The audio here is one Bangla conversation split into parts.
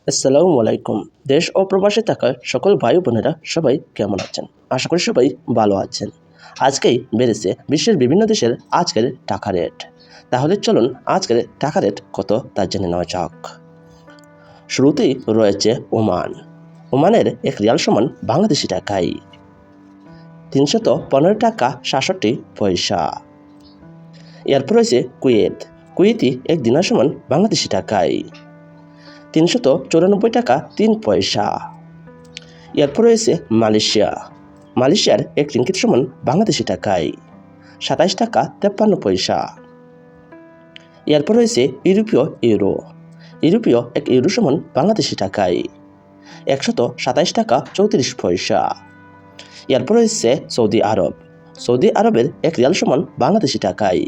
আসসালামু আলাইকুম। দেশ ও প্রবাসে থাকা সকল ভাই বোনেরা সবাই কেমন আছেন? আশা করি সবাই ভালো আছেন। আজকেই বেড়েছে বিশ্বের বিভিন্ন দেশের আজকের টাকা রেট। তাহলে চলুন আজকের টাকা রেট কত তা জেনে নেওয়া যাক। শুরুতেই রয়েছে ওমান। ওমানের এক রিয়াল সমান বাংলাদেশি টাকায় 315 টাকা 67 পয়সা। এরপর রয়েছে কুয়েত। কুয়েতি এক দিনার সমান বাংলাদেশি টাকায় 394 টাকা 3 পয়সা। এরপর রয়েছে মালয়েশিয়া। মালয়েশিয়ার এক রিঙ্গিত সমান বাংলাদেশি টাকায় 27 টাকা 53 পয়সা। এরপর রয়েছে ইউরোপীয় ইউরো। ইউরোপীয় এক ইউরো সমান বাংলাদেশি টাকায় 127 টাকা 34 পয়সা। এরপর রয়েছে সৌদি আরব। সৌদি আরবের এক রিয়াল সমান বাংলাদেশি টাকায়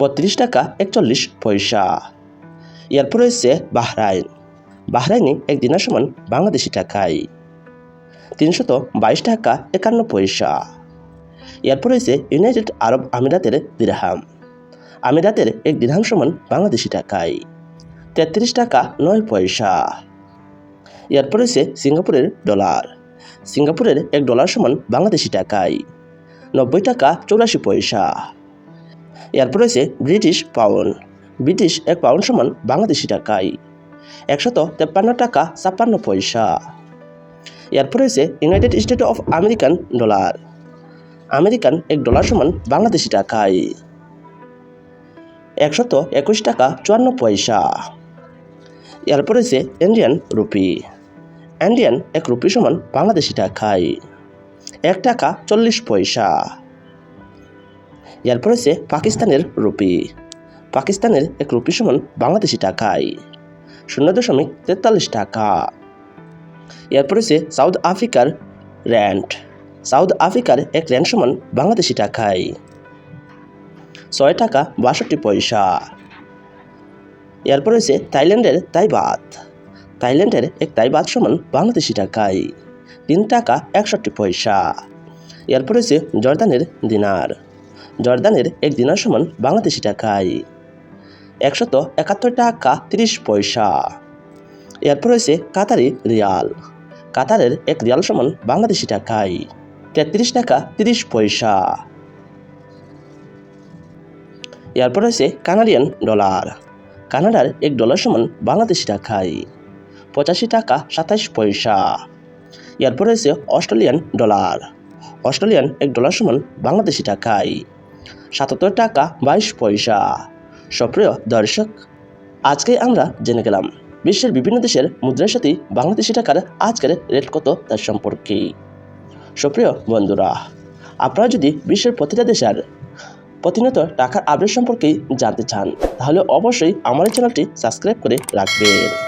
32 টাকা 41 পয়সা। এরপর রয়েছে বাহরাইন। বাহরাইনে এক দিনার সমান বাংলাদেশি টাকায় 322 টাকা 51 পয়সা। এরপর রয়েছে ইউনাইটেড আরব আমিরাতের দিরহাম। আমিরাতের এক দিরহাম সমান বাংলাদেশি টাকায় 33 টাকা 9 পয়সা। এরপর রয়েছে সিঙ্গাপুরের ডলার। সিঙ্গাপুরের এক ডলার সমান বাংলাদেশি টাকায় 90 টাকা 84 পয়সা। এরপর রয়েছে ব্রিটিশ পাউন্ড। ব্রিটিশ এক পাউন্ড সমান বাংলাদেশি টাকায় 153 টাকা 56 পয়সা। এরপর রয়েছে United state of American dollar. American এক ডলার সমান বাংলাদেশি টাকায় 121 টাকা 54 পয়সা। এরপর রয়েছে ইন্ডিয়ান রুপি। ইন্ডিয়ান এক রুপি সমান বাংলাদেশি টাকায় 1 টাকা 40 পয়সা। এরপর রয়েছে পাকিস্তানের রুপি। পাকিস্তানের এক রুপি সমান বাংলাদেশি টাকায় 0.43 টাকা। এরপর রয়েছে সাউথ আফ্রিকার র্যান্ড। সাউথ আফ্রিকার এক র্যান্ড সমান বাংলাদেশি টাকায় 6 টাকা 62 পয়সা। এরপর রয়েছে থাইল্যান্ডের তাই বাত। থাইল্যান্ডের এক তাই বাত সমান বাংলাদেশি টাকায় 3 টাকা 61 পয়সা। এরপর রয়েছে জর্দানের দিনার। জর্দানের এক দিনার সমান বাংলাদেশি টাকায় 171 টাকা 30 পয়সা। এরপর রয়েছে কাতারি রিয়াল। কাতারের এক রিয়াল সমান বাংলাদেশি টাকায় 33 টাকা 30 পয়সা। এরপর রয়েছে কানাডিয়ান ডলার। কানাডার এক ডলার সমান বাংলাদেশি টাকায় 85 টাকা 27 পয়সা। এরপর রয়েছে অস্ট্রেলিয়ান ডলার। অস্ট্রেলিয়ান এক ডলার সমান বাংলাদেশি টাকায় 77 টাকা 22 পয়সা। সুপ্রিয় দর্শক, আজকে আমরা জেনে গেলাম বিশ্বের বিভিন্ন দেশের মুদ্রার সাথে বাংলাদেশি টাকার আজকের রেট কত তার সম্পর্কে। সুপ্রিয় বন্ধুরা, আপনারা যদি বিশ্বের প্রতিটা দেশের প্রতিনিয়ত টাকার আপডেট সম্পর্কে জানতে চান তাহলে অবশ্যই আমার চ্যানেলটি সাবস্ক্রাইব করে রাখবেন।